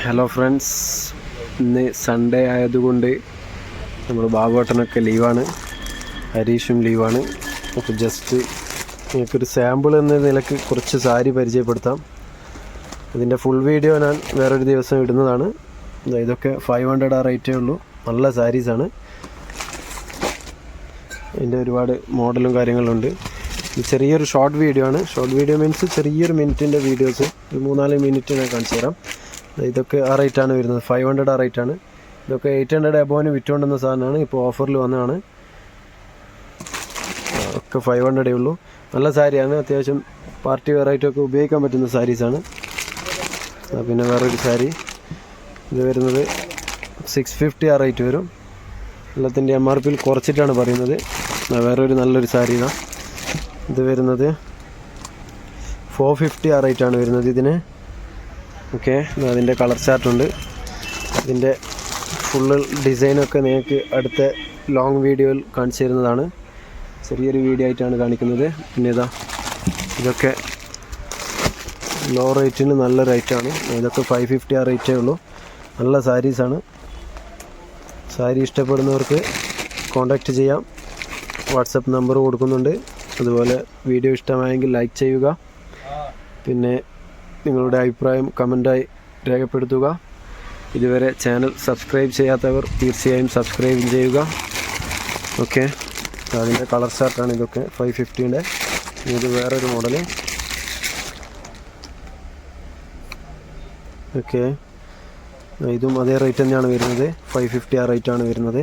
Hello friends, ഇന്ന് Sunday ആയതുകൊണ്ട് നമ്മൾ ബാബുവേട്ടനൊക്കെ ലീവാണ്, ഹരീഷും ലീവാണ്. അപ്പോൾ ജസ്റ്റ് നിങ്ങൾക്കൊരു സാമ്പിൾ എന്ന നിലയ്ക്ക് കുറച്ച് സാരി പരിചയപ്പെടുത്താം. ഇതിൻ്റെ ഫുൾ വീഡിയോ ഞാൻ വേറൊരു ദിവസം ഇടുന്നതാണ്. ഇതൊക്കെ 500 റേറ്റേ ഉള്ളൂ. നല്ല സാരീസാണ്. ഇതിൻ്റെ ഒരുപാട് മോഡലും കാര്യങ്ങളുണ്ട്. ഇത് ചെറിയൊരു ഷോർട്ട് വീഡിയോ ആണ്. ഷോർട്ട് വീഡിയോ മീൻസ് ചെറിയൊരു മിനിറ്റിൻ്റെ വീഡിയോസ്, ഒരു 3-4 മിനിറ്റ് ഞാൻ കാണിച്ചു തരാം. ഇതൊക്കെ ആ റേറ്റാണ് വരുന്നത്. 500 ആ റേറ്റാണ്. ഇതൊക്കെ 800 അബോവിന് വിറ്റുകൊണ്ടുവന്ന സാധനമാണ്. ഇപ്പോൾ ഓഫറിൽ വന്നതാണ്. ഒക്കെ 500 ഉള്ളൂ. നല്ല സാരിയാണ്. അത്യാവശ്യം പാർട്ടി വെറൈറ്റി ഉപയോഗിക്കാൻ പറ്റുന്ന സാരീസാണ്. പിന്നെ വേറൊരു സാരി ഇത് വരുന്നത് 650 ആ റേറ്റ് വരും. എല്ലാത്തിൻ്റെ MRP കുറച്ചിട്ടാണ് പറയുന്നത്. വേറൊരു നല്ലൊരു സാരി ഇതാണ്. ഇത് വരുന്നത് 450 ആ റേറ്റാണ് വരുന്നത് ഇതിന്. ഓക്കെ, അതിൻ്റെ കളർ ചാർട്ടുണ്ട്. ഇതിൻ്റെ ഫുള്ള് ഡിസൈനൊക്കെ നിങ്ങൾക്ക് അടുത്ത ലോങ് വീഡിയോയിൽ കാണിച്ചു തരുന്നതാണ്. ചെറിയൊരു വീഡിയോ ആയിട്ടാണ് കാണിക്കുന്നത്. പിന്നെ ഇതൊക്കെ ലോ റേറ്റിന് നല്ല റേറ്റാണ്. ഇതൊക്കെ 550 ആ റേറ്റേ ഉള്ളൂ. നല്ല സാരീസാണ്. സാരി ഇഷ്ടപ്പെടുന്നവർക്ക് കോൺടാക്റ്റ് ചെയ്യാം. വാട്സപ്പ് നമ്പർ കൊടുക്കുന്നുണ്ട്. അതുപോലെ വീഡിയോ ഇഷ്ടമായെങ്കിൽ ലൈക്ക് ചെയ്യുക. പിന്നെ നിങ്ങളുടെ അഭിപ്രായം കമൻറ്റായി രേഖപ്പെടുത്തുക. ഇതുവരെ ചാനൽ സബ്സ്ക്രൈബ് ചെയ്യാത്തവർ തീർച്ചയായും സബ്സ്ക്രൈബ് ചെയ്യുക. ഓക്കെ, അതിൻ്റെ കളർ ചാർട്ടാണ് ഇതൊക്കെ 550ൻ്റെ. ഇത് വേറൊരു മോഡല്. ഓക്കെ, ഇതും അതേ റേറ്റ് തന്നെയാണ് വരുന്നത്. 550 ആ റേറ്റാണ് വരുന്നത്.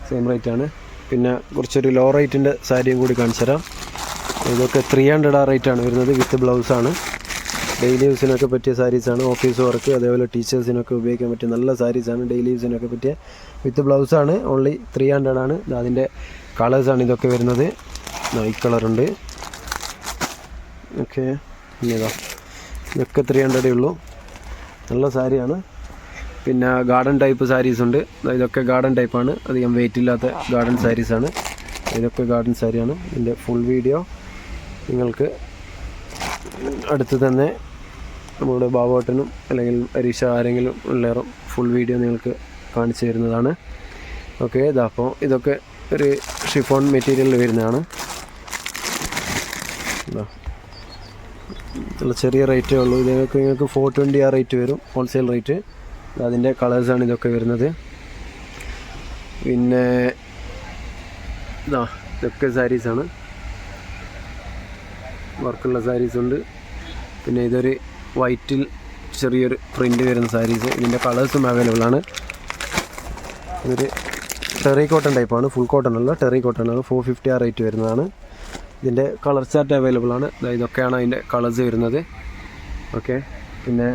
സെയിം റേറ്റാണ്. പിന്നെ കുറച്ചൊരു ലോ റേറ്റിൻ്റെ സാരിയും കൂടി കാണിച്ചു തരാം. ഇതൊക്കെ 300 ആ റേറ്റാണ് വരുന്നത്. വിത്ത് ബ്ലൗസാണ്. ഡെയിലി യൂസിനൊക്കെ പറ്റിയ സാരീസാണ്. ഓഫീസ് വർക്ക്, അതേപോലെ ടീച്ചേഴ്സിനൊക്കെ ഉപയോഗിക്കാൻ പറ്റിയ നല്ല സാരീസാണ്. ഡെയിലി യൂസിനൊക്കെ പറ്റിയ വിത്ത് ബ്ലൗസാണ്. ഓൺലി 300 ആണ്. അതിൻ്റെ കളേഴ്സാണ് ഇതൊക്കെ വരുന്നത്. ഈ കളറുണ്ട്. ഓക്കെ, ഇതൊക്കെ 300 ഉള്ളൂ. നല്ല സാരിയാണ്. പിന്നെ ഗാർഡൻ ടൈപ്പ് സാരീസുണ്ട്. ഇതൊക്കെ ഗാർഡൻ ടൈപ്പാണ്. അധികം വെയിറ്റ് ഇല്ലാത്ത ഗാർഡൻ സാരീസാണ്. ഇതൊക്കെ ഗാർഡൻ സാരിയാണ്. ഇതിൻ്റെ ഫുൾ വീഡിയോ നിങ്ങൾക്ക് അടുത്ത് തന്നെ നമ്മുടെ ബാബുവേട്ടനും അല്ലെങ്കിൽ ഹരീഷ ആരെങ്കിലും ഉള്ളവരും ഫുൾ വീഡിയോ നിങ്ങൾക്ക് കാണിച്ചു തരുന്നതാണ്. ഓക്കെ, അപ്പോൾ ഇതൊക്കെ ഒരു ഷിഫോൺ മെറ്റീരിയലിൽ വരുന്നതാണ്. ചെറിയ റേറ്റേ ഉള്ളൂ. ഇതൊക്കെ നിങ്ങൾക്ക് 420 ആ റേറ്റ് വരും, ഹോൾസെയിൽ റേറ്റ്. അതിൻ്റെ കളേഴ്സാണ് ഇതൊക്കെ വരുന്നത്. പിന്നെ ഇതൊക്കെ സാരീസാണ്. വർക്കുള്ള സാരീസുണ്ട്. പിന്നെ ഇതൊരു വൈറ്റിൽ ചെറിയൊരു പ്രിൻ്റ് വരുന്ന സാരീസ്. ഇതിൻ്റെ കളേഴ്സും അവൈലബിൾ ആണ്. ഇതൊരു ടെറി കോട്ടൺ ടൈപ്പാണ്. ഫുൾ കോട്ടൺ അല്ല, ടെറി കോട്ടൺ ആണ്. 450 ആ റേറ്റ് വരുന്നതാണ്. ഇതിൻ്റെ കളർ ചാർട്ട് അവൈലബിൾ ആണ്. ഇതൊക്കെയാണ് അതിൻ്റെ കളേഴ്സ് വരുന്നത്. ഓക്കെ, പിന്നെ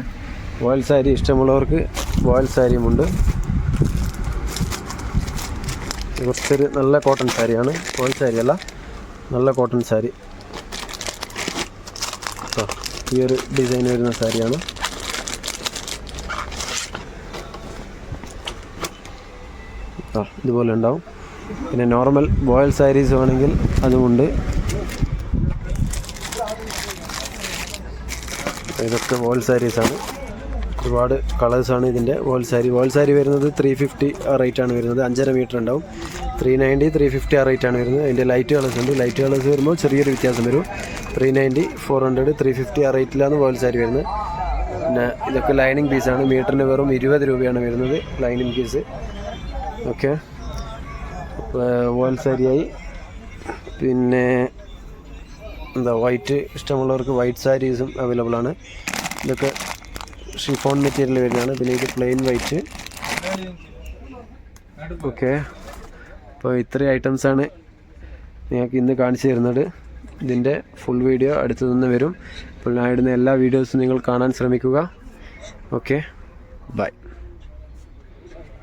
വോയിൽ സാരി ഇഷ്ടമുള്ളവർക്ക് വോയിൽ സാരിയുമുണ്ട്. കുറച്ചൊരു നല്ല കോട്ടൺ സാരിയാണ്. വോയിൽ സാരി അല്ല, നല്ല കോട്ടൺ സാരി. ഈ ഒരു ഡിസൈൻ വരുന്ന സാരിയാണ്. ഇതുപോലെ ഉണ്ടാവും. പിന്നെ നോർമൽ ബോയിൽ സാരീസ് വേണമെങ്കിൽ അതുമുണ്ട്. ഇതൊക്കെ വോയിൽ സാരീസാണ്. ഒരുപാട് കളേഴ്സാണ് ഇതിൻ്റെ വോയിൽ സാരി. വോയിൽ സാരി വരുന്നത് 350 ആ റേറ്റാണ് വരുന്നത്. 5.5 മീറ്റർ ഉണ്ടാവും. 390, 350 ആ റേറ്റാണ് വരുന്നത്. അതിൻ്റെ ലൈറ്റ് കളേഴ്സ് ഉണ്ട്. ലൈറ്റ് കളേഴ്സ് വരുമ്പോൾ ചെറിയൊരു വ്യത്യാസം വരും. 390, 400, 350 ആ റേറ്റിലാണ് വോയിൽ സാരി വരുന്നത്. പിന്നെ ഇതൊക്കെ ലൈനിങ് പീസാണ്. മീറ്ററിന് വെറും 20 രൂപയാണ് വരുന്നത് ലൈനിങ് പീസ്. ഓക്കെ, വോയിൽ സാരിയായി. പിന്നെ വൈറ്റ് ഇഷ്ടമുള്ളവർക്ക് വൈറ്റ് സാരീസും അവൈലബിൾ ആണ്. ഇതൊക്കെ ഷിഫോൺ മെറ്റീരിയൽ വരുന്നതാണ്. പിന്നെ ഇത് പ്ലെയിൻ വൈറ്റ്. ഓക്കെ, അപ്പോൾ ഇത്രയും ഐറ്റംസാണ് നിങ്ങൾക്ക് ഇന്ന് കാണിച്ചു തരുന്നത്. ഇതിൻ്റെ ഫുൾ വീഡിയോ അടുത്തു നിന്ന് വരും. അപ്പോൾ ഞാൻ ഇടുന്ന എല്ലാ വീഡിയോസും നിങ്ങൾ കാണാൻ ശ്രമിക്കുക. Okay, by.